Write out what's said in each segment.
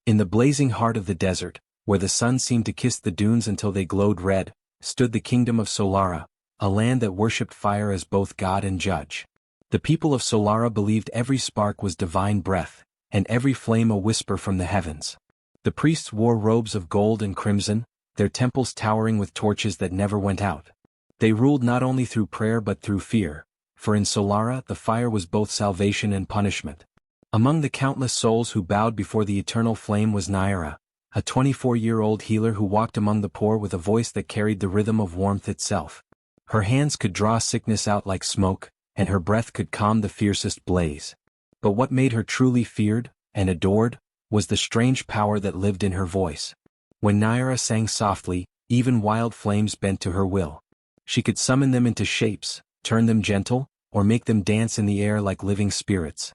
In the blazing heart of the desert, where the sun seemed to kiss the dunes until they glowed red, stood the kingdom of Solara, a land that worshipped fire as both god and judge. The people of Solara believed every spark was divine breath, and every flame a whisper from the heavens. The priests wore robes of gold and crimson, their temples towering with torches that never went out. They ruled not only through prayer but through fear, for in Solara the fire was both salvation and punishment. Among the countless souls who bowed before the eternal flame was Naira, a 24-year-old healer who walked among the poor with a voice that carried the rhythm of warmth itself. Her hands could draw sickness out like smoke, and her breath could calm the fiercest blaze. But what made her truly feared and adored was the strange power that lived in her voice. When Naira sang softly, even wild flames bent to her will. She could summon them into shapes, turn them gentle, or make them dance in the air like living spirits.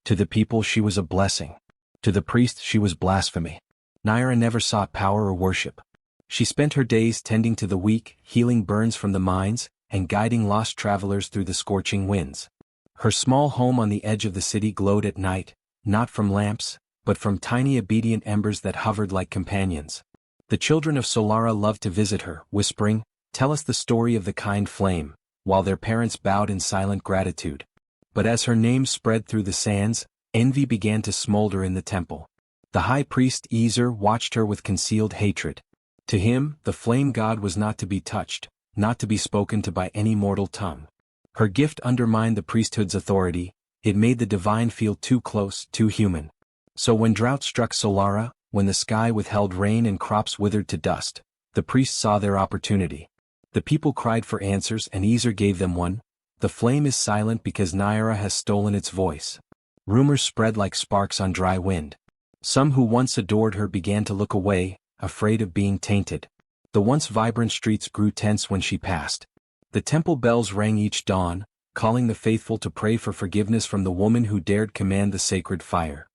To the people she was a blessing. To the priest she was blasphemy. Naira never sought power or worship. She spent her days tending to the weak, healing burns from the mines, and guiding lost travelers through the scorching winds. Her small home on the edge of the city glowed at night, not from lamps, but from tiny obedient embers that hovered like companions. The children of Solara loved to visit her, whispering, "Tell us the story of the kind flame," while their parents bowed in silent gratitude. But as her name spread through the sands, envy began to smolder in the temple. The high priest Ezer watched her with concealed hatred. To him, the flame god was not to be touched, not to be spoken to by any mortal tongue. Her gift undermined the priesthood's authority, it made the divine feel too close, too human. So when drought struck Solara, when the sky withheld rain and crops withered to dust, the priests saw their opportunity. The people cried for answers and Ezer gave them one. The flame is silent because Naira has stolen its voice. Rumors spread like sparks on dry wind. Some who once adored her began to look away, afraid of being tainted. The once vibrant streets grew tense when she passed. The temple bells rang each dawn, calling the faithful to pray for forgiveness from the woman who dared command the sacred fire.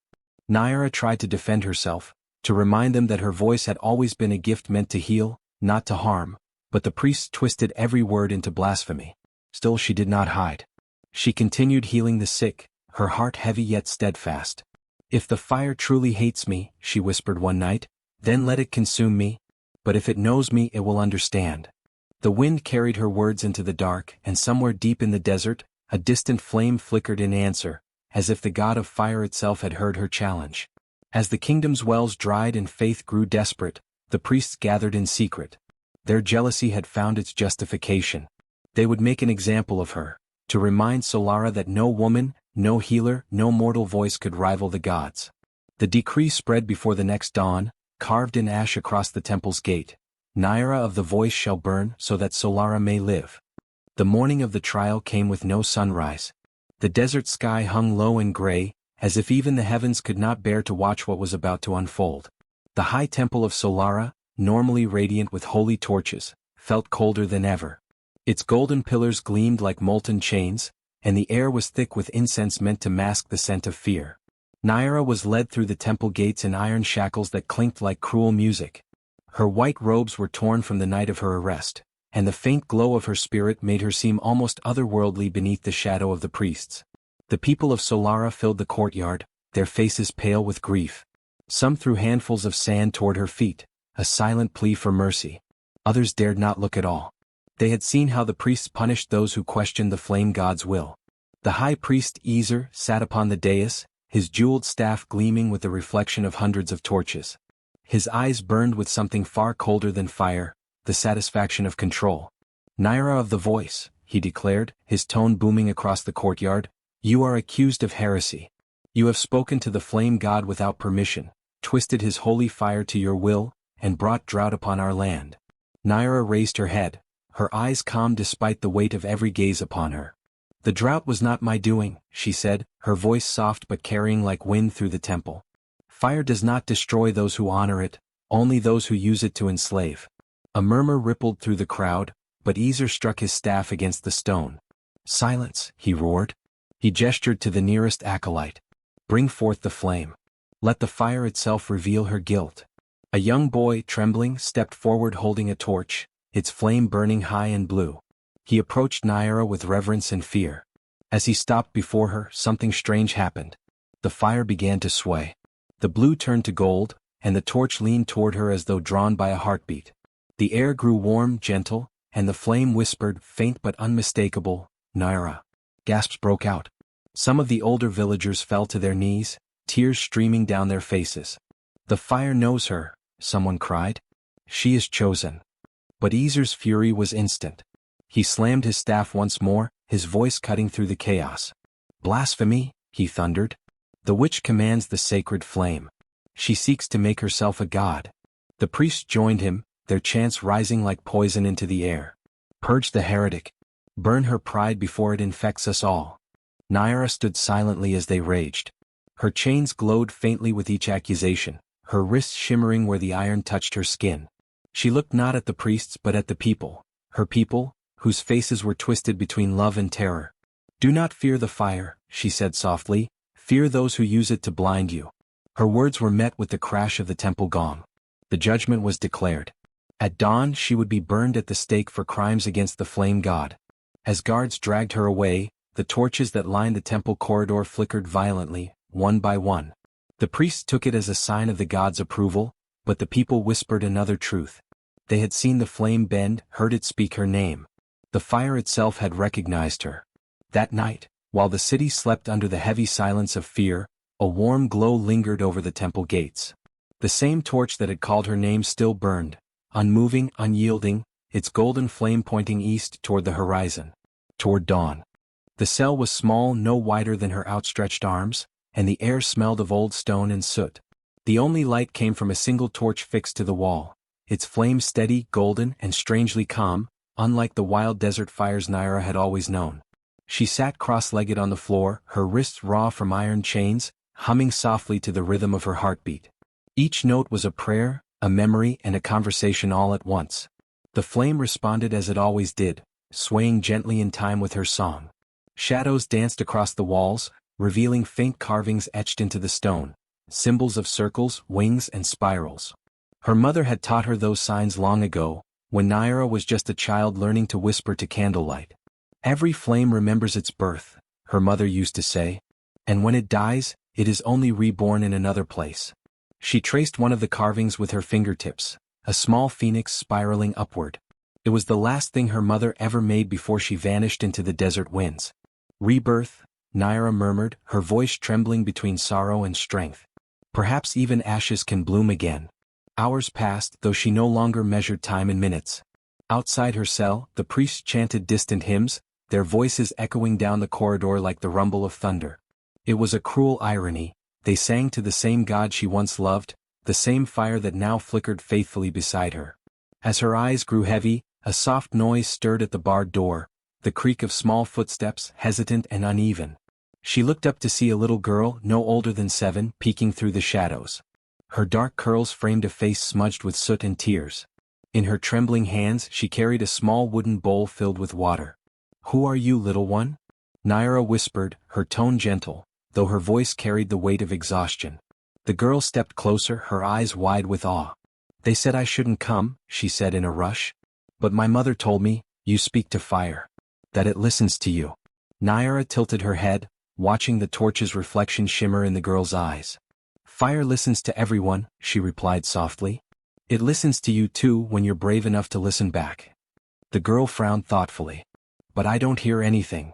Naira tried to defend herself, to remind them that her voice had always been a gift meant to heal, not to harm, but the priests twisted every word into blasphemy. Still she did not hide. She continued healing the sick, her heart heavy yet steadfast. "If the fire truly hates me," she whispered one night, "then let it consume me. But if it knows me, it will understand." The wind carried her words into the dark, and somewhere deep in the desert, a distant flame flickered in answer, as if the god of fire itself had heard her challenge. As the kingdom's wells dried and faith grew desperate, the priests gathered in secret. Their jealousy had found its justification. They would make an example of her, to remind Solara that no woman, no healer, no mortal voice could rival the gods. The decree spread before the next dawn, carved in ash across the temple's gate. "Naira of the voice shall burn so that Solara may live." The morning of the trial came with no sunrise. The desert sky hung low and gray, as if even the heavens could not bear to watch what was about to unfold. The high temple of Solara, normally radiant with holy torches, felt colder than ever. Its golden pillars gleamed like molten chains, and the air was thick with incense meant to mask the scent of fear. Naira was led through the temple gates in iron shackles that clinked like cruel music. Her white robes were torn from the night of her arrest, and the faint glow of her spirit made her seem almost otherworldly beneath the shadow of the priests. The people of Solara filled the courtyard, their faces pale with grief. Some threw handfuls of sand toward her feet, a silent plea for mercy. Others dared not look at all. They had seen how the priests punished those who questioned the flame god's will. The high priest Ezer sat upon the dais, his jeweled staff gleaming with the reflection of hundreds of torches. His eyes burned with something far colder than fire, the satisfaction of control. "Naira of the voice," he declared, his tone booming across the courtyard, "you are accused of heresy. You have spoken to the flame god without permission, twisted his holy fire to your will, and brought drought upon our land." Naira raised her head, her eyes calm despite the weight of every gaze upon her. "The drought was not my doing," she said, her voice soft but carrying like wind through the temple. "Fire does not destroy those who honor it, only those who use it to enslave." A murmur rippled through the crowd, but Ezer struck his staff against the stone. "Silence," he roared. He gestured to the nearest acolyte. "Bring forth the flame. Let the fire itself reveal her guilt." A young boy, trembling, stepped forward holding a torch, its flame burning high and blue. He approached Naira with reverence and fear. As he stopped before her, something strange happened. The fire began to sway. The blue turned to gold, and the torch leaned toward her as though drawn by a heartbeat. The air grew warm, gentle, and the flame whispered, faint but unmistakable, "Naira." Gasps broke out. Some of the older villagers fell to their knees, tears streaming down their faces. "The fire knows her," someone cried. "She is chosen." But Ezer's fury was instant. He slammed his staff once more, his voice cutting through the chaos. "Blasphemy," he thundered. "The witch commands the sacred flame. She seeks to make herself a god." The priests joined him, their chants rising like poison into the air. "Purge the heretic. Burn her pride before it infects us all." Naira stood silently as they raged. Her chains glowed faintly with each accusation, her wrists shimmering where the iron touched her skin. She looked not at the priests but at the people, her people, whose faces were twisted between love and terror. "Do not fear the fire," she said softly, "fear those who use it to blind you." Her words were met with the crash of the temple gong. The judgment was declared. At dawn she would be burned at the stake for crimes against the flame god. As guards dragged her away, the torches that lined the temple corridor flickered violently, one by one. The priests took it as a sign of the god's approval, but the people whispered another truth. They had seen the flame bend, heard it speak her name. The fire itself had recognized her. That night, while the city slept under the heavy silence of fear, a warm glow lingered over the temple gates. The same torch that had called her name still burned, unmoving, unyielding, its golden flame pointing east toward the horizon, toward dawn. The cell was small, no wider than her outstretched arms, and the air smelled of old stone and soot. The only light came from a single torch fixed to the wall, its flame steady, golden, and strangely calm, unlike the wild desert fires Naira had always known. She sat cross-legged on the floor, her wrists raw from iron chains, humming softly to the rhythm of her heartbeat. Each note was a prayer, a memory, and a conversation all at once. The flame responded as it always did, swaying gently in time with her song. Shadows danced across the walls, revealing faint carvings etched into the stone, symbols of circles, wings, and spirals. Her mother had taught her those signs long ago, when Naira was just a child learning to whisper to candlelight. "Every flame remembers its birth," her mother used to say, "and when it dies, it is only reborn in another place." She traced one of the carvings with her fingertips, a small phoenix spiraling upward. It was the last thing her mother ever made before she vanished into the desert winds. "Rebirth," Naira murmured, her voice trembling between sorrow and strength. "Perhaps even ashes can bloom again." Hours passed, though she no longer measured time in minutes. Outside her cell, the priests chanted distant hymns, their voices echoing down the corridor like the rumble of thunder. It was a cruel irony. They sang to the same God she once loved, the same fire that now flickered faithfully beside her. As her eyes grew heavy, a soft noise stirred at the barred door, the creak of small footsteps, hesitant and uneven. She looked up to see a little girl, no older than 7, peeking through the shadows. Her dark curls framed a face smudged with soot and tears. In her trembling hands she carried a small wooden bowl filled with water. "Who are you, little one?" Naira whispered, her tone gentle, though her voice carried the weight of exhaustion. The girl stepped closer, her eyes wide with awe. "They said I shouldn't come," she said in a rush. "But my mother told me, you speak to fire. That it listens to you." Naira tilted her head, watching the torch's reflection shimmer in the girl's eyes. "Fire listens to everyone," she replied softly. "It listens to you too when you're brave enough to listen back." The girl frowned thoughtfully. "But I don't hear anything."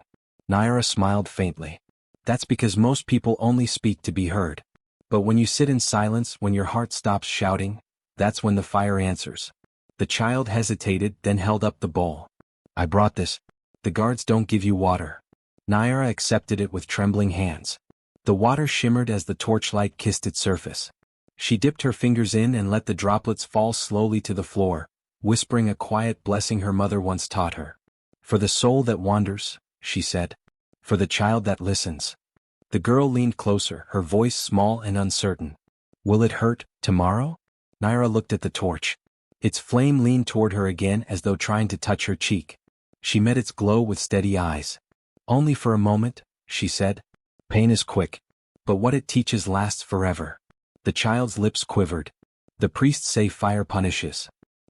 Naira smiled faintly. "That's because most people only speak to be heard. But when you sit in silence, when your heart stops shouting, that's when the fire answers." The child hesitated, then held up the bowl. "I brought this. The guards don't give you water." Naira accepted it with trembling hands. The water shimmered as the torchlight kissed its surface. She dipped her fingers in and let the droplets fall slowly to the floor, whispering a quiet blessing her mother once taught her. "For the soul that wanders," she said. "For the child that listens." The girl leaned closer, her voice small and uncertain. "Will it hurt, tomorrow?" Naira looked at the torch. Its flame leaned toward her again as though trying to touch her cheek. She met its glow with steady eyes. "Only for a moment," she said. "Pain is quick. But what it teaches lasts forever." The child's lips quivered. "The priests say fire punishes."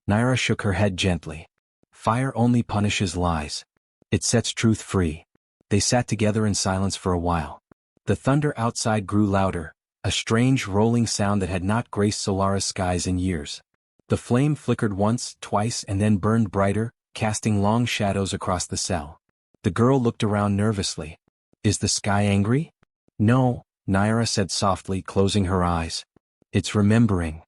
Naira shook her head gently. "Fire only punishes lies. It sets truth free." They sat together in silence for a while. The thunder outside grew louder, a strange rolling sound that had not graced Solara's skies in years. The flame flickered once, twice, and then burned brighter, casting long shadows across the cell. The girl looked around nervously. "Is the sky angry?" "No," Naira said softly, closing her eyes. "It's remembering."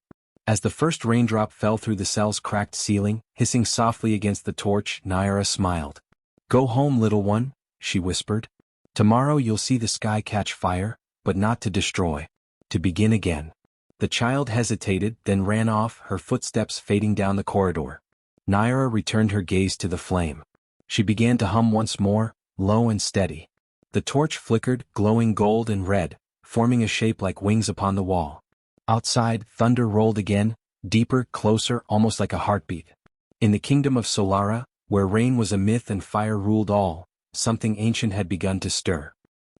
As the first raindrop fell through the cell's cracked ceiling, hissing softly against the torch, Naira smiled. "Go home, little one," she whispered. "Tomorrow you'll see the sky catch fire, but not to destroy. To begin again." The child hesitated, then ran off, her footsteps fading down the corridor. Naira returned her gaze to the flame. She began to hum once more, low and steady. The torch flickered, glowing gold and red, forming a shape like wings upon the wall. Outside, thunder rolled again, deeper, closer, almost like a heartbeat. In the kingdom of Solara, where rain was a myth and fire ruled all, something ancient had begun to stir.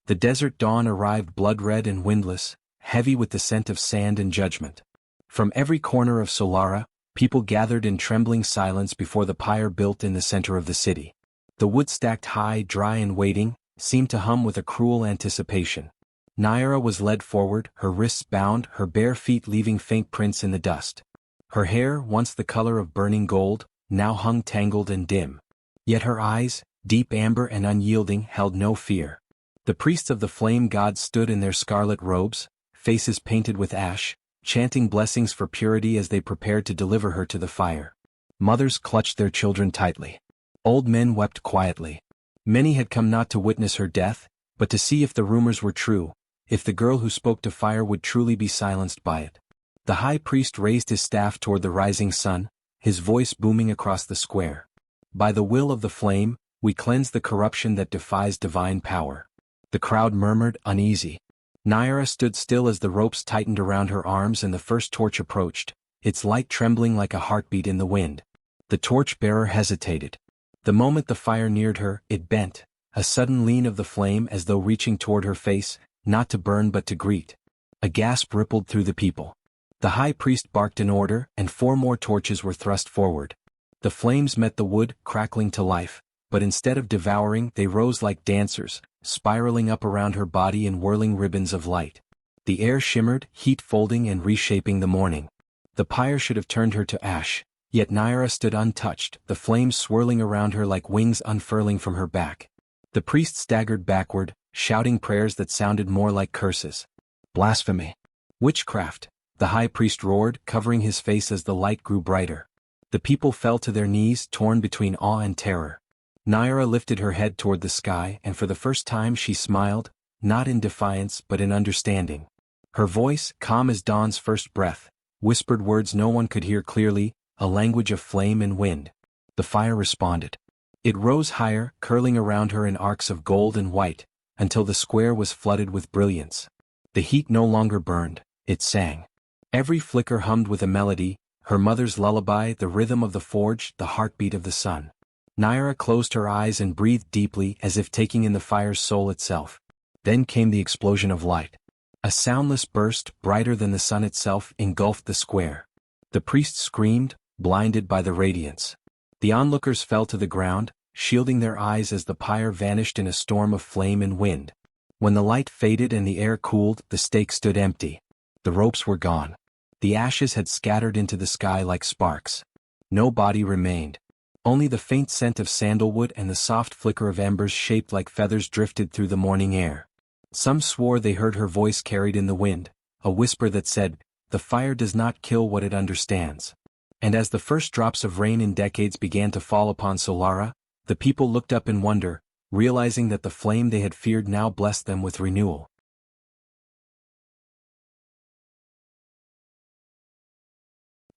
The desert dawn arrived blood-red and windless, heavy with the scent of sand and judgment. From every corner of Solara, people gathered in trembling silence before the pyre built in the center of the city. The wood stacked high, dry and waiting, seemed to hum with a cruel anticipation. Naira was led forward, her wrists bound, her bare feet leaving faint prints in the dust. Her hair, once the color of burning gold, now hung tangled and dim. Yet her eyes, deep amber and unyielding, held no fear. The priests of the flame god stood in their scarlet robes, faces painted with ash, chanting blessings for purity as they prepared to deliver her to the fire. Mothers clutched their children tightly. Old men wept quietly. Many had come not to witness her death, but to see if the rumors were true, if the girl who spoke to fire would truly be silenced by it. The high priest raised his staff toward the rising sun, his voice booming across the square. "By the will of the flame, we cleanse the corruption that defies divine power." The crowd murmured, uneasy. Naira stood still as the ropes tightened around her arms and the first torch approached, its light trembling like a heartbeat in the wind. The torch-bearer hesitated. The moment the fire neared her, it bent, a sudden lean of the flame as though reaching toward her face, not to burn but to greet. A gasp rippled through the people. The high priest barked an order, and 4 more torches were thrust forward. The flames met the wood, crackling to life, but instead of devouring, they rose like dancers, spiraling up around her body in whirling ribbons of light. The air shimmered, heat folding and reshaping the morning. The pyre should have turned her to ash, yet Naira stood untouched, the flames swirling around her like wings unfurling from her back. The priest staggered backward, shouting prayers that sounded more like curses. "Blasphemy! Witchcraft!" the high priest roared, covering his face as the light grew brighter. The people fell to their knees, torn between awe and terror. Naira lifted her head toward the sky, and for the first time she smiled, not in defiance but in understanding. Her voice, calm as dawn's first breath, whispered words no one could hear clearly, a language of flame and wind. The fire responded. It rose higher, curling around her in arcs of gold and white, until the square was flooded with brilliance. The heat no longer burned, it sang. Every flicker hummed with a melody, her mother's lullaby, the rhythm of the forge, the heartbeat of the sun. Naira closed her eyes and breathed deeply as if taking in the fire's soul itself. Then came the explosion of light. A soundless burst, brighter than the sun itself, engulfed the square. The priests screamed, blinded by the radiance. The onlookers fell to the ground, shielding their eyes as the pyre vanished in a storm of flame and wind. When the light faded and the air cooled, the stake stood empty. The ropes were gone. The ashes had scattered into the sky like sparks. No body remained. Only the faint scent of sandalwood and the soft flicker of embers shaped like feathers drifted through the morning air. Some swore they heard her voice carried in the wind, a whisper that said, "The fire does not kill what it understands." And as the first drops of rain in decades began to fall upon Solara, the people looked up in wonder, realizing that the flame they had feared now blessed them with renewal.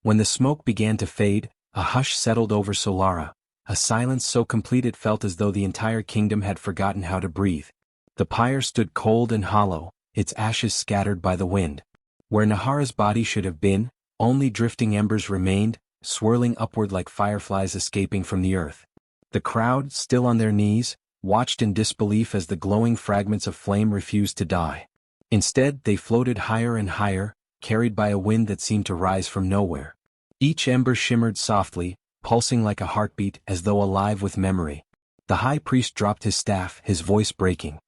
When the smoke began to fade, a hush settled over Solara, a silence so complete it felt as though the entire kingdom had forgotten how to breathe. The pyre stood cold and hollow, its ashes scattered by the wind. Where Nahara's body should have been, only drifting embers remained, swirling upward like fireflies escaping from the earth. The crowd, still on their knees, watched in disbelief as the glowing fragments of flame refused to die. Instead, they floated higher and higher, carried by a wind that seemed to rise from nowhere. Each ember shimmered softly, pulsing like a heartbeat as though alive with memory. The high priest dropped his staff, his voice breaking.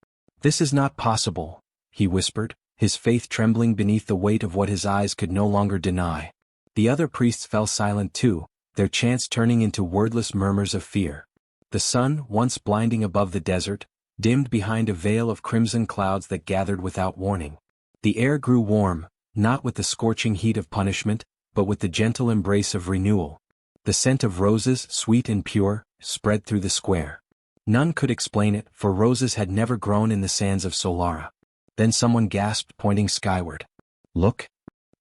"This is not possible," he whispered. his faith trembling beneath the weight of what his eyes could no longer deny. The other priests fell silent too, their chants turning into wordless murmurs of fear. The sun, once blinding above the desert, dimmed behind a veil of crimson clouds that gathered without warning. The air grew warm, not with the scorching heat of punishment, but with the gentle embrace of renewal. The scent of roses, sweet and pure, spread through the square. None could explain it, for roses had never grown in the sands of Solara. Then someone gasped, pointing skyward. "Look!"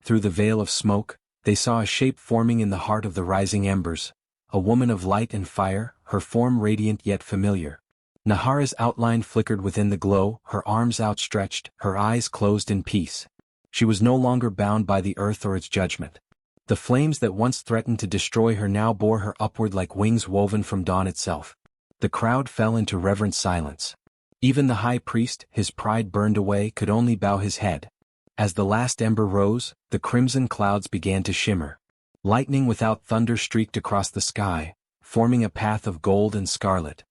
Through the veil of smoke, they saw a shape forming in the heart of the rising embers, a woman of light and fire, her form radiant yet familiar. Nahara's outline flickered within the glow, her arms outstretched, her eyes closed in peace. She was no longer bound by the earth or its judgment. The flames that once threatened to destroy her now bore her upward like wings woven from dawn itself. The crowd fell into reverent silence. Even the high priest, his pride burned away, could only bow his head. As the last ember rose, the crimson clouds began to shimmer. Lightning without thunder streaked across the sky, forming a path of gold and scarlet.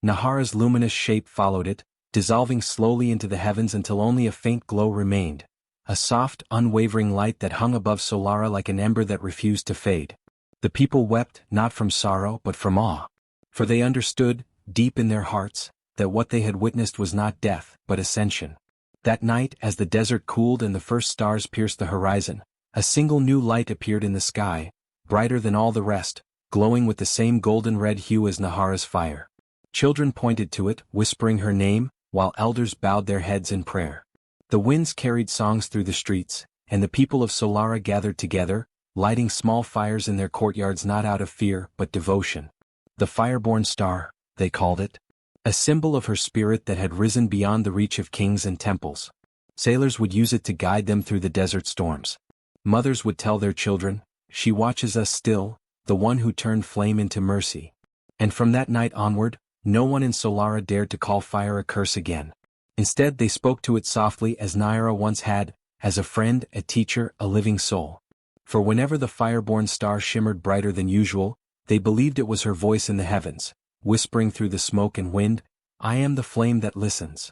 Nahara's luminous shape followed it, dissolving slowly into the heavens until only a faint glow remained, a soft, unwavering light that hung above Solara like an ember that refused to fade. The people wept, not from sorrow but from awe. For they understood, deep in their hearts, that what they had witnessed was not death, but ascension. That night, as the desert cooled and the first stars pierced the horizon, a single new light appeared in the sky, brighter than all the rest, glowing with the same golden red hue as Nahara's fire. Children pointed to it, whispering her name, while elders bowed their heads in prayer. The winds carried songs through the streets, and the people of Solara gathered together, lighting small fires in their courtyards not out of fear but devotion. The Fireborn Star, they called it. A symbol of her spirit that had risen beyond the reach of kings and temples. Sailors would use it to guide them through the desert storms. Mothers would tell their children, "She watches us still, the one who turned flame into mercy." And from that night onward, no one in Solara dared to call fire a curse again. Instead they spoke to it softly as Naira once had, as a friend, a teacher, a living soul. For whenever the Fireborn Star shimmered brighter than usual, they believed it was her voice in the heavens, whispering through the smoke and wind, "I am the flame that listens."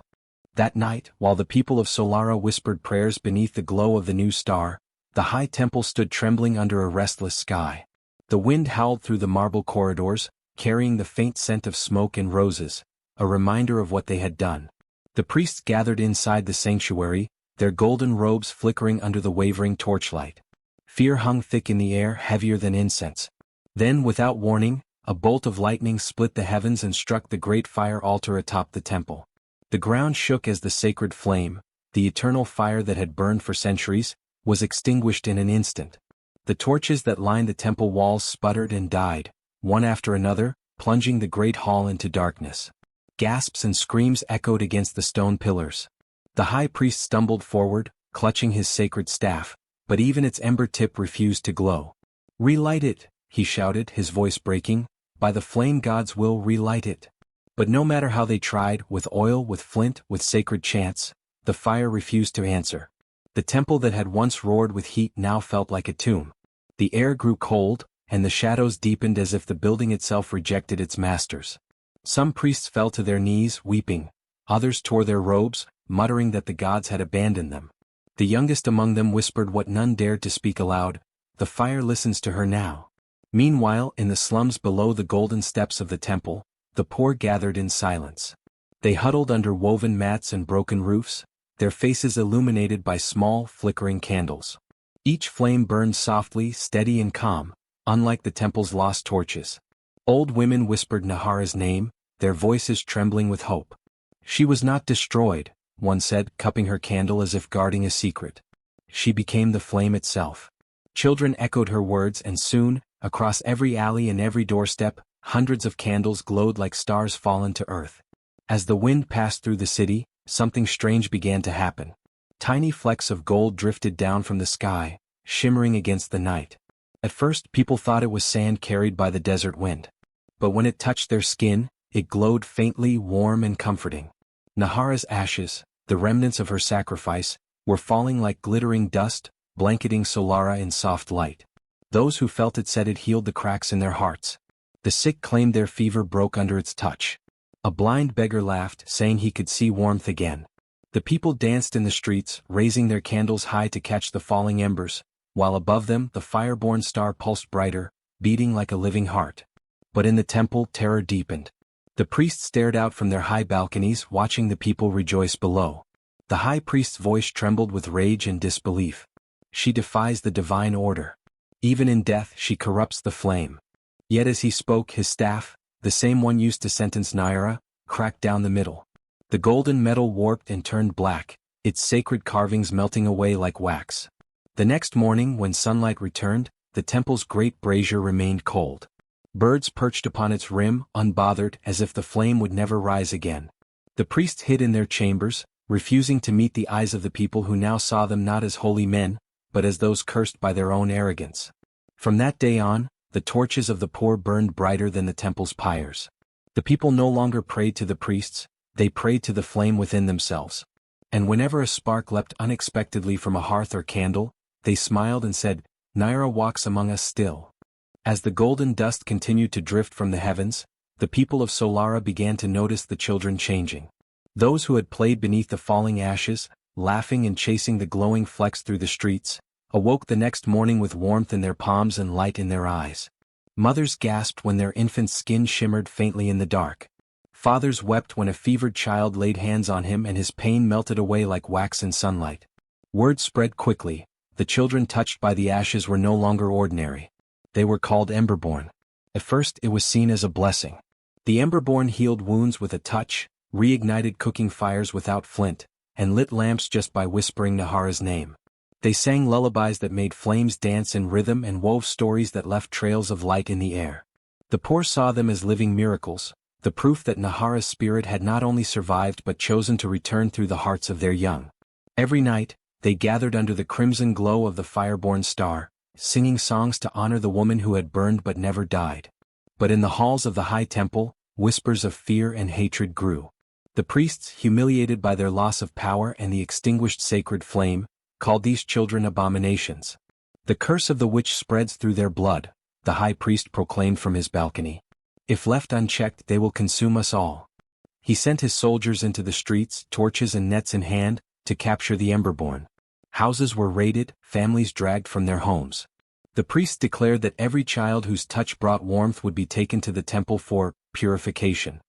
That night, while the people of Solara whispered prayers beneath the glow of the new star, the high temple stood trembling under a restless sky. The wind howled through the marble corridors, carrying the faint scent of smoke and roses, a reminder of what they had done. The priests gathered inside the sanctuary, their golden robes flickering under the wavering torchlight. Fear hung thick in the air, heavier than incense. Then, without warning, a bolt of lightning split the heavens and struck the great fire altar atop the temple. The ground shook as the sacred flame, the eternal fire that had burned for centuries, was extinguished in an instant. The torches that lined the temple walls sputtered and died, one after another, plunging the great hall into darkness. Gasps and screams echoed against the stone pillars. The high priest stumbled forward, clutching his sacred staff, but even its ember tip refused to glow. "Relight it," he shouted, his voice breaking. "By the flame gods will relight it." But no matter how they tried, with oil, with flint, with sacred chants, the fire refused to answer. The temple that had once roared with heat now felt like a tomb. The air grew cold, and the shadows deepened as if the building itself rejected its masters. Some priests fell to their knees, weeping. Others tore their robes, muttering that the gods had abandoned them. The youngest among them whispered what none dared to speak aloud, "The fire listens to her now." Meanwhile, in the slums below the golden steps of the temple, the poor gathered in silence. They huddled under woven mats and broken roofs, their faces illuminated by small, flickering candles. Each flame burned softly, steady and calm, unlike the temple's lost torches. Old women whispered Nahara's name, their voices trembling with hope. "She was not destroyed," one said, cupping her candle as if guarding a secret. "She became the flame itself." Children echoed her words, and soon, across every alley and every doorstep, hundreds of candles glowed like stars fallen to earth. As the wind passed through the city, something strange began to happen. Tiny flecks of gold drifted down from the sky, shimmering against the night. At first people thought it was sand carried by the desert wind. But when it touched their skin, it glowed faintly, warm and comforting. Nahara's ashes, the remnants of her sacrifice, were falling like glittering dust, blanketing Solara in soft light. Those who felt it said it healed the cracks in their hearts. The sick claimed their fever broke under its touch. A blind beggar laughed, saying he could see warmth again. The people danced in the streets, raising their candles high to catch the falling embers, while above them the fire-born star pulsed brighter, beating like a living heart. But in the temple terror deepened. The priests stared out from their high balconies, watching the people rejoice below. The high priest's voice trembled with rage and disbelief. She defies the divine order. Even in death she corrupts the flame. Yet as he spoke, his staff, the same one used to sentence Naira, cracked down the middle. The golden metal warped and turned black, its sacred carvings melting away like wax. The next morning, when sunlight returned, the temple's great brazier remained cold. Birds perched upon its rim, unbothered, as if the flame would never rise again. The priests hid in their chambers, refusing to meet the eyes of the people who now saw them not as holy men, but as those cursed by their own arrogance. From that day on, the torches of the poor burned brighter than the temple's pyres. The people no longer prayed to the priests, they prayed to the flame within themselves. And whenever a spark leapt unexpectedly from a hearth or candle, they smiled and said, "Naira walks among us still." As the golden dust continued to drift from the heavens, the people of Solara began to notice the children changing. Those who had played beneath the falling ashes, laughing and chasing the glowing flecks through the streets, awoke the next morning with warmth in their palms and light in their eyes. Mothers gasped when their infant's skin shimmered faintly in the dark. Fathers wept when a fevered child laid hands on him and his pain melted away like wax in sunlight. Word spread quickly, the children touched by the ashes were no longer ordinary. They were called Emberborn. At first it was seen as a blessing. The Emberborn healed wounds with a touch, reignited cooking fires without flint, and lit lamps just by whispering Nahara's name. They sang lullabies that made flames dance in rhythm and wove stories that left trails of light in the air. The poor saw them as living miracles, the proof that Nahara's spirit had not only survived but chosen to return through the hearts of their young. Every night, they gathered under the crimson glow of the fire-born star, singing songs to honor the woman who had burned but never died. But in the halls of the high temple, whispers of fear and hatred grew. The priests, humiliated by their loss of power and the extinguished sacred flame, called these children abominations. The curse of the witch spreads through their blood, the high priest proclaimed from his balcony. If left unchecked, they will consume us all. He sent his soldiers into the streets, torches and nets in hand, to capture the Emberborn. Houses were raided, families dragged from their homes. The priests declared that every child whose touch brought warmth would be taken to the temple for purification.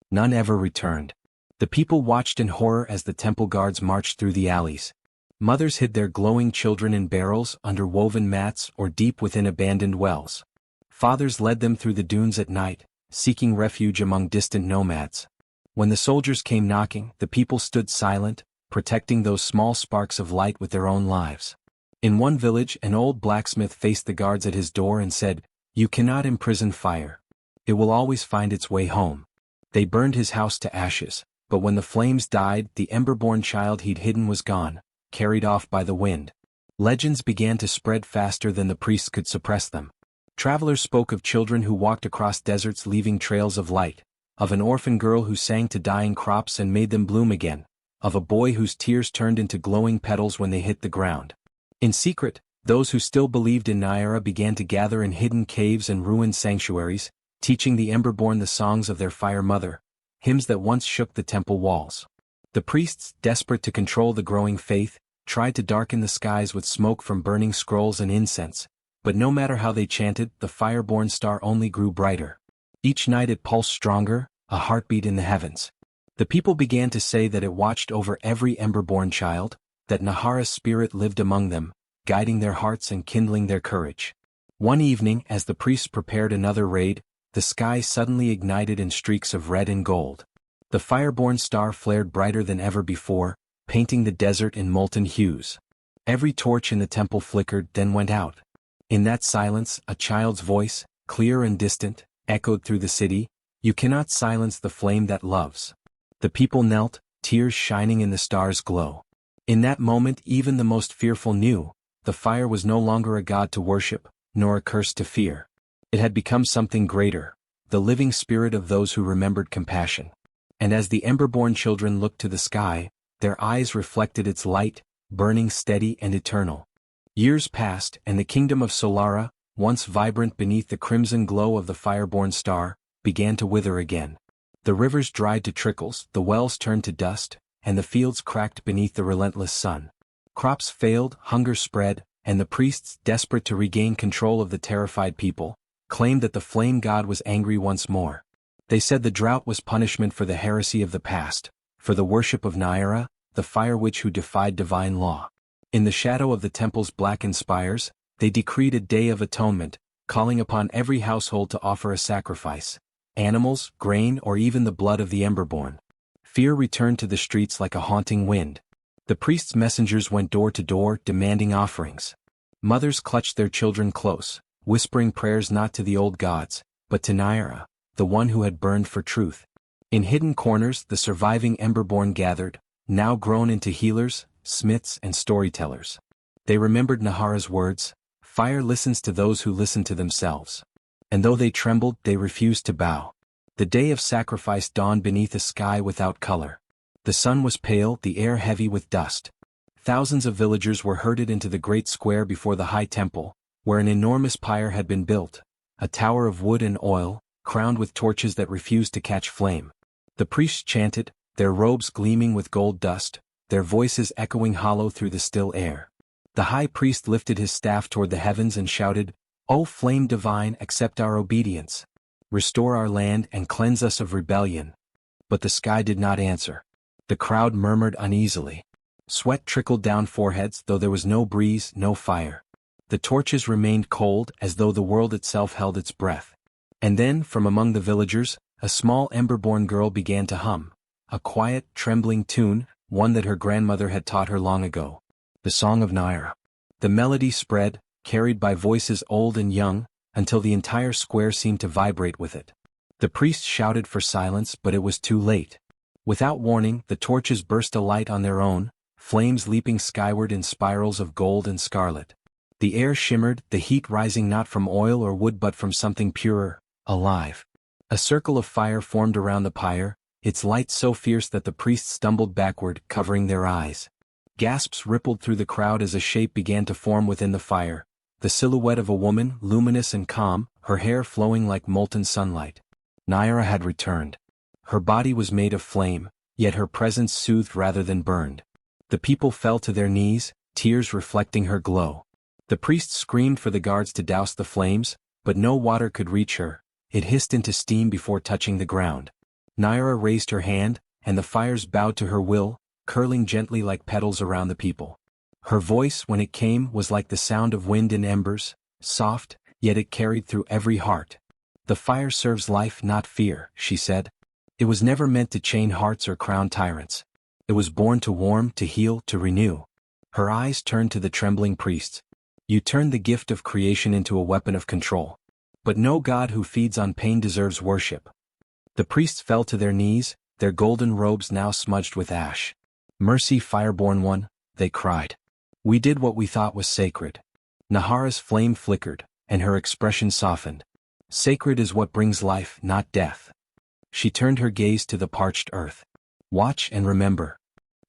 None ever returned. The people watched in horror as the temple guards marched through the alleys. Mothers hid their glowing children in barrels, under woven mats, or deep within abandoned wells. Fathers led them through the dunes at night, seeking refuge among distant nomads. When the soldiers came knocking, the people stood silent, protecting those small sparks of light with their own lives. In one village, an old blacksmith faced the guards at his door and said, "You cannot imprison fire. It will always find its way home." They burned his house to ashes, but when the flames died, the Emberborn child he'd hidden was gone, carried off by the wind. Legends began to spread faster than the priests could suppress them. Travelers spoke of children who walked across deserts leaving trails of light, of an orphan girl who sang to dying crops and made them bloom again, of a boy whose tears turned into glowing petals when they hit the ground. In secret, those who still believed in Naira began to gather in hidden caves and ruined sanctuaries, teaching the Emberborn the songs of their fire mother, hymns that once shook the temple walls. The priests, desperate to control the growing faith, tried to darken the skies with smoke from burning scrolls and incense, but no matter how they chanted, the fire-born star only grew brighter. Each night it pulsed stronger, a heartbeat in the heavens. The people began to say that it watched over every Emberborn child, that Nahara's spirit lived among them, guiding their hearts and kindling their courage. One evening, as the priests prepared another raid, the sky suddenly ignited in streaks of red and gold. The fire-born star flared brighter than ever before, painting the desert in molten hues. Every torch in the temple flickered, then went out. In that silence, a child's voice, clear and distant, echoed through the city, "You cannot silence the flame that loves." The people knelt, tears shining in the star's glow. In that moment even the most fearful knew, the fire was no longer a god to worship, nor a curse to fear. It had become something greater, the living spirit of those who remembered compassion. And as the Emberborn children looked to the sky, their eyes reflected its light, burning steady and eternal. Years passed, and the kingdom of Solara, once vibrant beneath the crimson glow of the fire-born star, began to wither again. The rivers dried to trickles, the wells turned to dust, and the fields cracked beneath the relentless sun. Crops failed, hunger spread, and the priests, desperate to regain control of the terrified people, claimed that the flame god was angry once more. They said the drought was punishment for the heresy of the past, for the worship of Naira, the fire witch who defied divine law. In the shadow of the temple's blackened spires, they decreed a day of atonement, calling upon every household to offer a sacrifice: animals, grain, or even the blood of the Emberborn. Fear returned to the streets like a haunting wind. The priests' messengers went door to door demanding offerings. Mothers clutched their children close, whispering prayers not to the old gods, but to Naira, the one who had burned for truth. In hidden corners the surviving Emberborn gathered, now grown into healers, smiths, and storytellers. They remembered Nahara's words: "Fire listens to those who listen to themselves." And though they trembled, they refused to bow. The day of sacrifice dawned beneath a sky without color. The sun was pale, the air heavy with dust. Thousands of villagers were herded into the great square before the high temple, where an enormous pyre had been built, a tower of wood and oil, crowned with torches that refused to catch flame. The priests chanted, their robes gleaming with gold dust, their voices echoing hollow through the still air. The high priest lifted his staff toward the heavens and shouted, "O flame divine, accept our obedience. Restore our land and cleanse us of rebellion." But the sky did not answer. The crowd murmured uneasily. Sweat trickled down foreheads, though there was no breeze, no fire. The torches remained cold, as though the world itself held its breath. And then, from among the villagers, a small Emberborn girl began to hum, a quiet, trembling tune, one that her grandmother had taught her long ago. The Song of Naira. The melody spread, carried by voices old and young, until the entire square seemed to vibrate with it. The priests shouted for silence, but it was too late. Without warning, the torches burst alight on their own, flames leaping skyward in spirals of gold and scarlet. The air shimmered, the heat rising not from oil or wood but from something purer, alive. A circle of fire formed around the pyre, its light so fierce that the priests stumbled backward, covering their eyes. Gasps rippled through the crowd as a shape began to form within the fire, the silhouette of a woman, luminous and calm, her hair flowing like molten sunlight. Naira had returned. Her body was made of flame, yet her presence soothed rather than burned. The people fell to their knees, tears reflecting her glow. The priests screamed for the guards to douse the flames, but no water could reach her. It hissed into steam before touching the ground. Naira raised her hand, and the fires bowed to her will, curling gently like petals around the people. Her voice, when it came, was like the sound of wind in embers, soft, yet it carried through every heart. "The fire serves life, not fear," she said. "It was never meant to chain hearts or crown tyrants. It was born to warm, to heal, to renew." Her eyes turned to the trembling priests. "You turned the gift of creation into a weapon of control. But no god who feeds on pain deserves worship." The priests fell to their knees, their golden robes now smudged with ash. "Mercy, Fireborn One," they cried. "We did what we thought was sacred." Nahara's flame flickered, and her expression softened. "Sacred is what brings life, not death." She turned her gaze to the parched earth. "Watch and remember."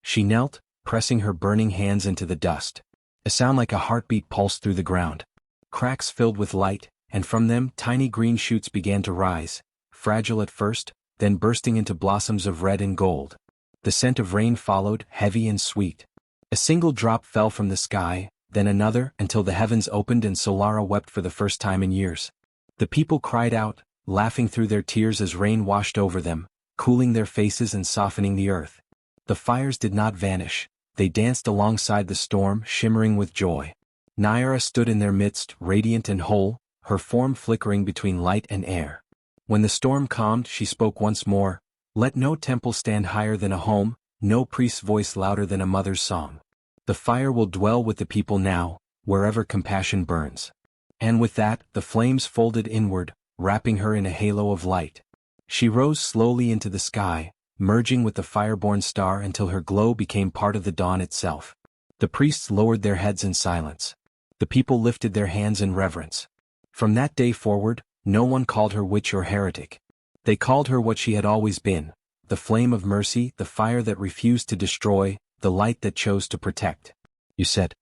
She knelt, pressing her burning hands into the dust. A sound like a heartbeat pulsed through the ground. Cracks filled with light, and from them tiny green shoots began to rise, fragile at first, then bursting into blossoms of red and gold. The scent of rain followed, heavy and sweet. A single drop fell from the sky, then another, until the heavens opened and Solara wept for the first time in years. The people cried out, laughing through their tears as rain washed over them, cooling their faces and softening the earth. The fires did not vanish. They danced alongside the storm, shimmering with joy. Naira stood in their midst, radiant and whole, her form flickering between light and air. When the storm calmed, she spoke once more, "Let no temple stand higher than a home, no priest's voice louder than a mother's song. The fire will dwell with the people now, wherever compassion burns." And with that, the flames folded inward, wrapping her in a halo of light. She rose slowly into the sky, merging with the fireborn star until her glow became part of the dawn itself. The priests lowered their heads in silence. The people lifted their hands in reverence. From that day forward, no one called her witch or heretic. They called her what she had always been, the flame of mercy, the fire that refused to destroy, the light that chose to protect. "You said."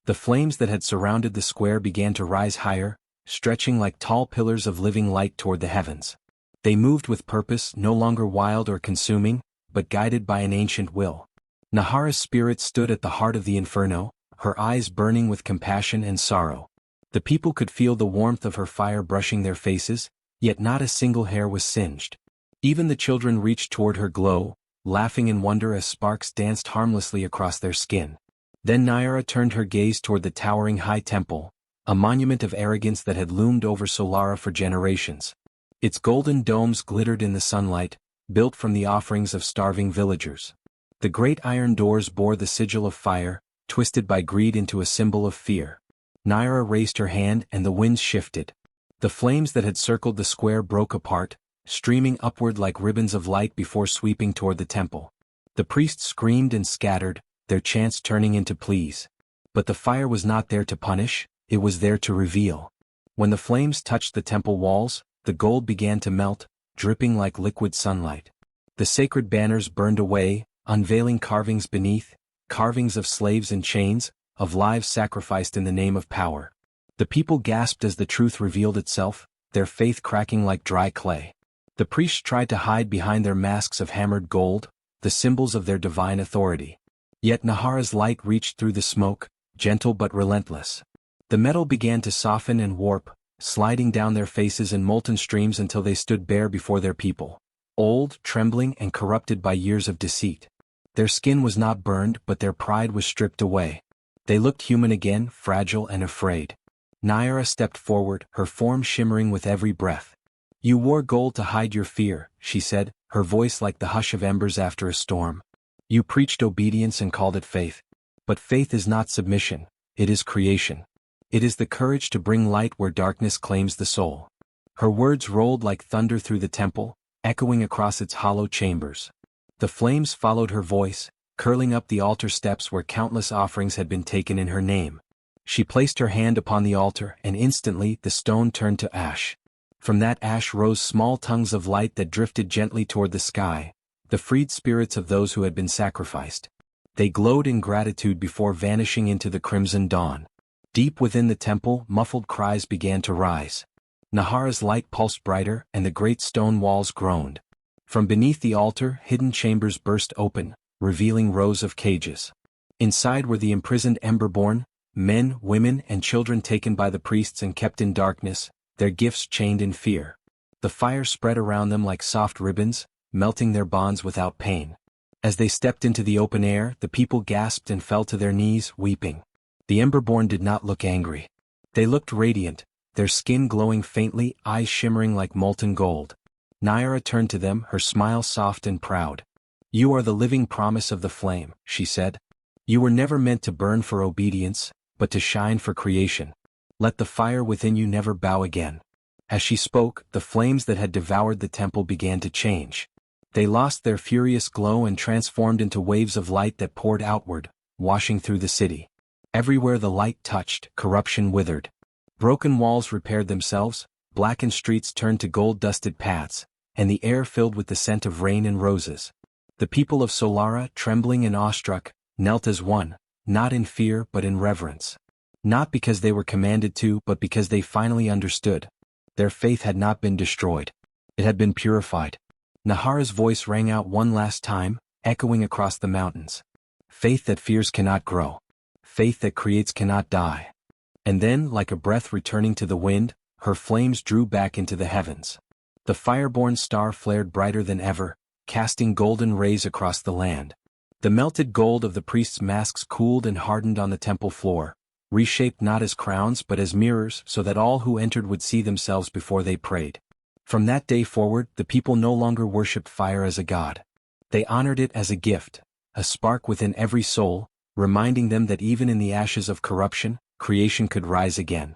The flames that had surrounded the square began to rise higher, stretching like tall pillars of living light toward the heavens. They moved with purpose, no longer wild or consuming, but guided by an ancient will. Nahara's spirit stood at the heart of the inferno, her eyes burning with compassion and sorrow. The people could feel the warmth of her fire brushing their faces, yet not a single hair was singed. Even the children reached toward her glow, laughing in wonder as sparks danced harmlessly across their skin. Then Nahara turned her gaze toward the towering high temple, a monument of arrogance that had loomed over Solara for generations. Its golden domes glittered in the sunlight, built from the offerings of starving villagers. The great iron doors bore the sigil of fire, twisted by greed into a symbol of fear. Nahara raised her hand and the winds shifted. The flames that had circled the square broke apart, streaming upward like ribbons of light before sweeping toward the temple. The priests screamed and scattered, their chants turning into pleas. But the fire was not there to punish, it was there to reveal. When the flames touched the temple walls, the gold began to melt, dripping like liquid sunlight. The sacred banners burned away, unveiling carvings beneath, carvings of slaves in chains, of lives sacrificed in the name of power. The people gasped as the truth revealed itself, their faith cracking like dry clay. The priests tried to hide behind their masks of hammered gold, the symbols of their divine authority. Yet Nahara's light reached through the smoke, gentle but relentless. The metal began to soften and warp, sliding down their faces in molten streams until they stood bare before their people, old, trembling, and corrupted by years of deceit. Their skin was not burned, but their pride was stripped away. They looked human again, fragile and afraid. Nahara stepped forward, her form shimmering with every breath. "You wore gold to hide your fear," she said, her voice like the hush of embers after a storm. "You preached obedience and called it faith. But faith is not submission, it is creation. It is the courage to bring light where darkness claims the soul." Her words rolled like thunder through the temple, echoing across its hollow chambers. The flames followed her voice, curling up the altar steps where countless offerings had been taken in her name. She placed her hand upon the altar and instantly the stone turned to ash. From that ash rose small tongues of light that drifted gently toward the sky, the freed spirits of those who had been sacrificed. They glowed in gratitude before vanishing into the crimson dawn. Deep within the temple, muffled cries began to rise. Nahara's light pulsed brighter and the great stone walls groaned. From beneath the altar, hidden chambers burst open, revealing rows of cages. Inside were the imprisoned Emberborn, men, women, and children taken by the priests and kept in darkness, their gifts chained in fear. The fire spread around them like soft ribbons, melting their bonds without pain. As they stepped into the open air, the people gasped and fell to their knees, weeping. The Emberborn did not look angry. They looked radiant, their skin glowing faintly, eyes shimmering like molten gold. Nahara turned to them, her smile soft and proud. "You are the living promise of the flame," she said. "You were never meant to burn for obedience, but to shine for creation. Let the fire within you never bow again." As she spoke, the flames that had devoured the temple began to change. They lost their furious glow and transformed into waves of light that poured outward, washing through the city. Everywhere the light touched, corruption withered. Broken walls repaired themselves, blackened streets turned to gold-dusted paths, and the air filled with the scent of rain and roses. The people of Solara, trembling and awestruck, knelt as one, not in fear but in reverence. Not because they were commanded to, but because they finally understood. Their faith had not been destroyed. It had been purified. Nahara's voice rang out one last time, echoing across the mountains. "Faith that fears cannot grow. Faith that creates cannot die." And then, like a breath returning to the wind, her flames drew back into the heavens. The fireborn star flared brighter than ever, casting golden rays across the land. The melted gold of the priests' masks cooled and hardened on the temple floor, reshaped not as crowns but as mirrors so that all who entered would see themselves before they prayed. From that day forward, the people no longer worshipped fire as a god. They honored it as a gift, a spark within every soul, reminding them that even in the ashes of corruption, creation could rise again.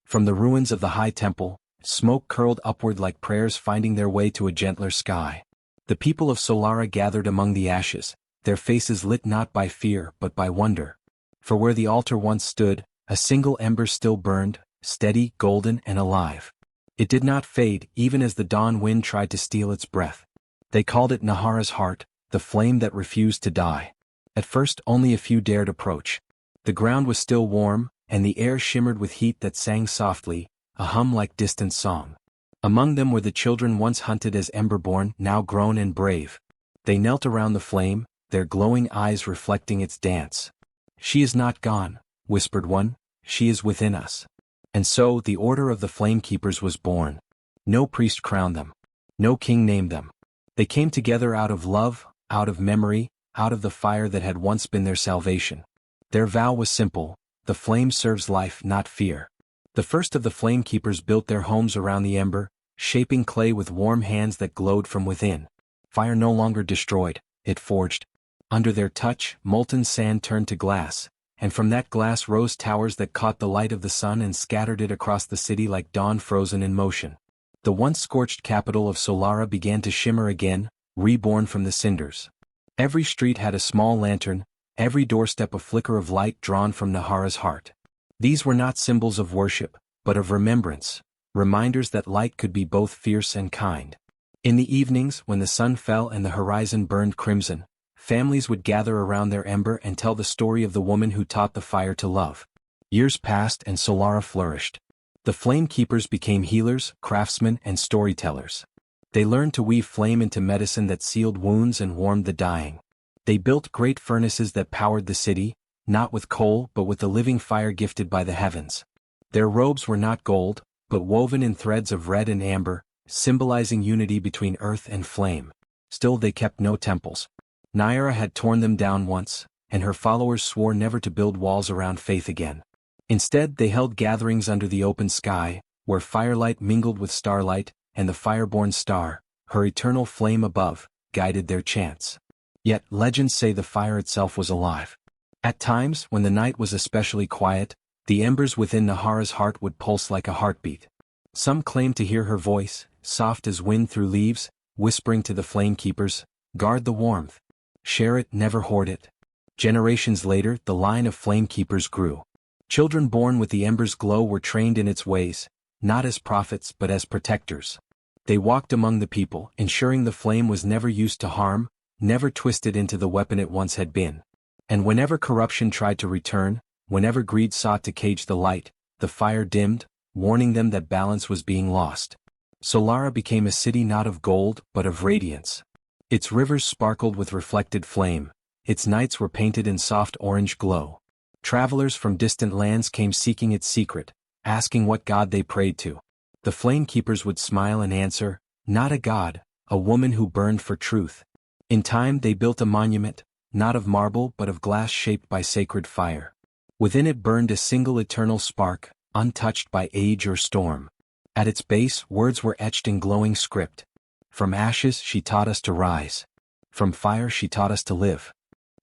From the ruins of the high temple, smoke curled upward like prayers finding their way to a gentler sky. The people of Solara gathered among the ashes, their faces lit not by fear but by wonder. For where the altar once stood, a single ember still burned, steady, golden, and alive. It did not fade, even as the dawn wind tried to steal its breath. They called it Nahara's heart, the flame that refused to die. At first only a few dared approach. The ground was still warm, and the air shimmered with heat that sang softly, a hum like distant song. Among them were the children once hunted as Emberborn, now grown and brave. They knelt around the flame, their glowing eyes reflecting its dance. "She is not gone," whispered one, "she is within us." And so the Order of the Flamekeepers was born. No priest crowned them. No king named them. They came together out of love, out of memory, out of the fire that had once been their salvation. Their vow was simple: the flame serves life, not fear. The first of the Flamekeepers built their homes around the ember, shaping clay with warm hands that glowed from within. Fire no longer destroyed, it forged. Under their touch, molten sand turned to glass, and from that glass rose towers that caught the light of the sun and scattered it across the city like dawn frozen in motion. The once scorched capital of Solara began to shimmer again, reborn from the cinders. Every street had a small lantern, every doorstep a flicker of light drawn from Nahara's heart. These were not symbols of worship, but of remembrance, reminders that light could be both fierce and kind. In the evenings, when the sun fell and the horizon burned crimson, families would gather around their ember and tell the story of the woman who taught the fire to love. Years passed and Solara flourished. The Flamekeepers became healers, craftsmen, and storytellers. They learned to weave flame into medicine that sealed wounds and warmed the dying. They built great furnaces that powered the city, not with coal but with the living fire gifted by the heavens. Their robes were not gold, but woven in threads of red and amber, symbolizing unity between earth and flame. Still they kept no temples. Naira had torn them down once, and her followers swore never to build walls around faith again. Instead they held gatherings under the open sky, where firelight mingled with starlight, and the fireborn star, her eternal flame above, guided their chants. Yet legends say the fire itself was alive. At times, when the night was especially quiet, the embers within Nahara's heart would pulse like a heartbeat. Some claimed to hear her voice, soft as wind through leaves, whispering to the Flamekeepers, "Guard the warmth. Share it, never hoard it." Generations later, the line of Flamekeepers grew. Children born with the ember's glow were trained in its ways, not as prophets but as protectors. They walked among the people, ensuring the flame was never used to harm, never twisted into the weapon it once had been. And whenever corruption tried to return, whenever greed sought to cage the light, the fire dimmed, warning them that balance was being lost. Solara became a city not of gold but of radiance. Its rivers sparkled with reflected flame, its nights were painted in soft orange glow. Travelers from distant lands came seeking its secret, asking what god they prayed to. The Flamekeepers would smile and answer, "Not a god, a woman who burned for truth." In time they built a monument, not of marble but of glass shaped by sacred fire. Within it burned a single eternal spark, untouched by age or storm. At its base words were etched in glowing script. "From ashes she taught us to rise. From fire she taught us to live."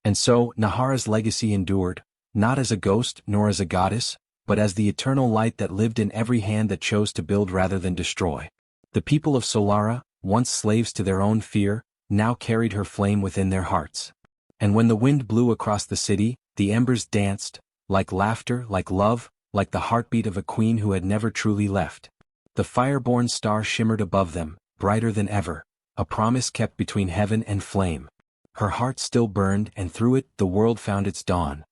And so Nahara's legacy endured, not as a ghost nor as a goddess, but as the eternal light that lived in every hand that chose to build rather than destroy. The people of Solara, once slaves to their own fear, now carried her flame within their hearts. And when the wind blew across the city, the embers danced, like laughter, like love, like the heartbeat of a queen who had never truly left. The fireborn star shimmered above them, brighter than ever, a promise kept between heaven and flame. Her heart still burned, and through it the world found its dawn.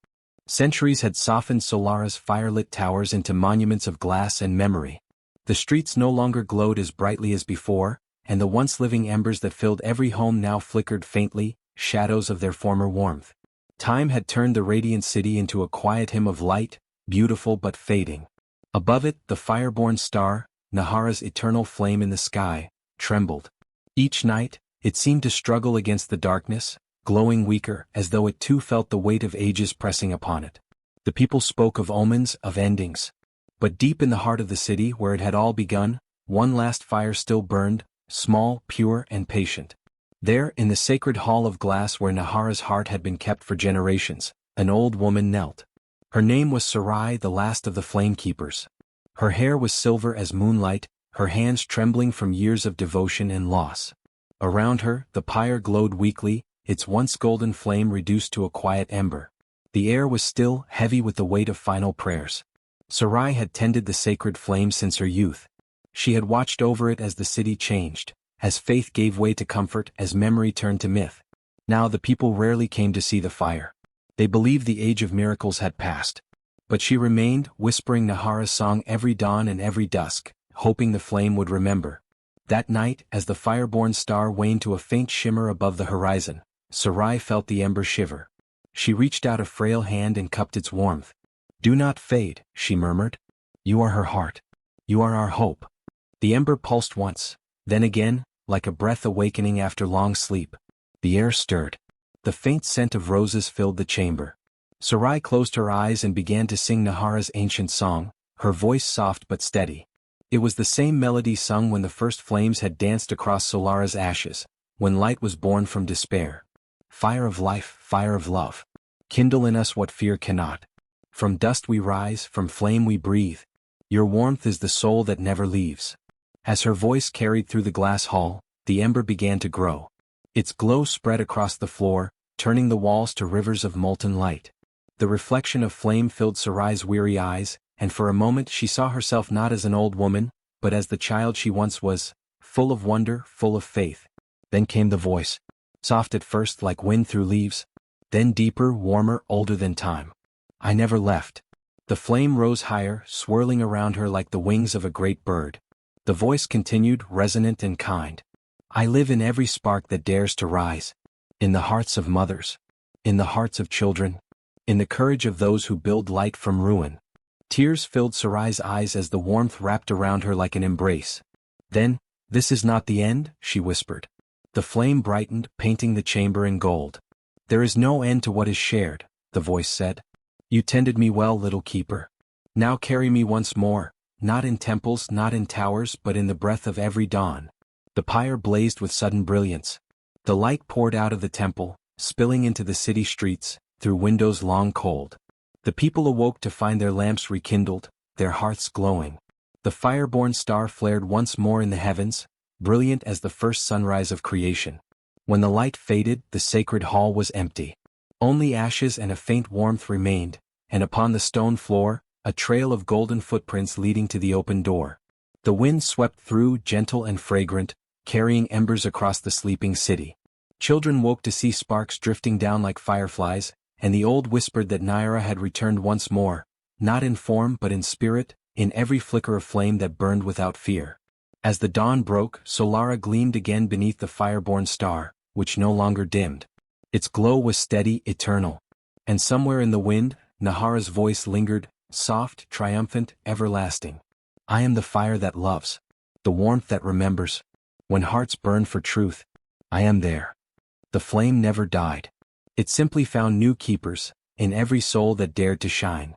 Centuries had softened Solara's firelit towers into monuments of glass and memory. The streets no longer glowed as brightly as before, and the once living embers that filled every home now flickered faintly, shadows of their former warmth. Time had turned the radiant city into a quiet hymn of light, beautiful but fading. Above it, the fireborn star, Nahara's eternal flame in the sky, trembled. Each night, it seemed to struggle against the darkness, glowing weaker, as though it too felt the weight of ages pressing upon it. The people spoke of omens, of endings. But deep in the heart of the city where it had all begun, one last fire still burned, small, pure, and patient. There, in the sacred hall of glass where Nahara's heart had been kept for generations, an old woman knelt. Her name was Sarai, the last of the Flamekeepers. Her hair was silver as moonlight, her hands trembling from years of devotion and loss. Around her, the pyre glowed weakly, its once golden flame reduced to a quiet ember. The air was still, heavy with the weight of final prayers. Sarai had tended the sacred flame since her youth. She had watched over it as the city changed, as faith gave way to comfort, as memory turned to myth. Now the people rarely came to see the fire. They believed the age of miracles had passed. But she remained, whispering Nahara's song every dawn and every dusk, hoping the flame would remember. That night, as the fireborn star waned to a faint shimmer above the horizon, Sarai felt the ember shiver. She reached out a frail hand and cupped its warmth. "Do not fade," she murmured. "You are her heart. You are our hope." The ember pulsed once, then again, like a breath awakening after long sleep. The air stirred. The faint scent of roses filled the chamber. Sarai closed her eyes and began to sing Nahara's ancient song, her voice soft but steady. It was the same melody sung when the first flames had danced across Solara's ashes, when light was born from despair. "Fire of life, fire of love. Kindle in us what fear cannot. From dust we rise, from flame we breathe. Your warmth is the soul that never leaves." As her voice carried through the glass hall, the ember began to grow. Its glow spread across the floor, turning the walls to rivers of molten light. The reflection of flame filled Sarai's weary eyes, and for a moment she saw herself not as an old woman, but as the child she once was, full of wonder, full of faith. Then came the voice, soft at first like wind through leaves, then deeper, warmer, older than time. "I never left." The flame rose higher, swirling around her like the wings of a great bird. The voice continued, resonant and kind. "I live in every spark that dares to rise. In the hearts of mothers. In the hearts of children. In the courage of those who build light from ruin." Tears filled Sarai's eyes as the warmth wrapped around her like an embrace. Then, "This is not the end," she whispered. The flame brightened, painting the chamber in gold. "There is no end to what is shared," the voice said. "You tended me well, little keeper. Now carry me once more, not in temples, not in towers, but in the breath of every dawn." The pyre blazed with sudden brilliance. The light poured out of the temple, spilling into the city streets, through windows long cold. The people awoke to find their lamps rekindled, their hearths glowing. The fire-born star flared once more in the heavens, brilliant as the first sunrise of creation. When the light faded, the sacred hall was empty. Only ashes and a faint warmth remained, and upon the stone floor, a trail of golden footprints leading to the open door. The wind swept through, gentle and fragrant, carrying embers across the sleeping city. Children woke to see sparks drifting down like fireflies, and the old whispered that Naira had returned once more, not in form but in spirit, in every flicker of flame that burned without fear. As the dawn broke, Solara gleamed again beneath the fire-born star, which no longer dimmed. Its glow was steady, eternal. And somewhere in the wind, Nahara's voice lingered, soft, triumphant, everlasting. "I am the fire that loves, the warmth that remembers. When hearts burn for truth, I am there." The flame never died. It simply found new keepers, in every soul that dared to shine.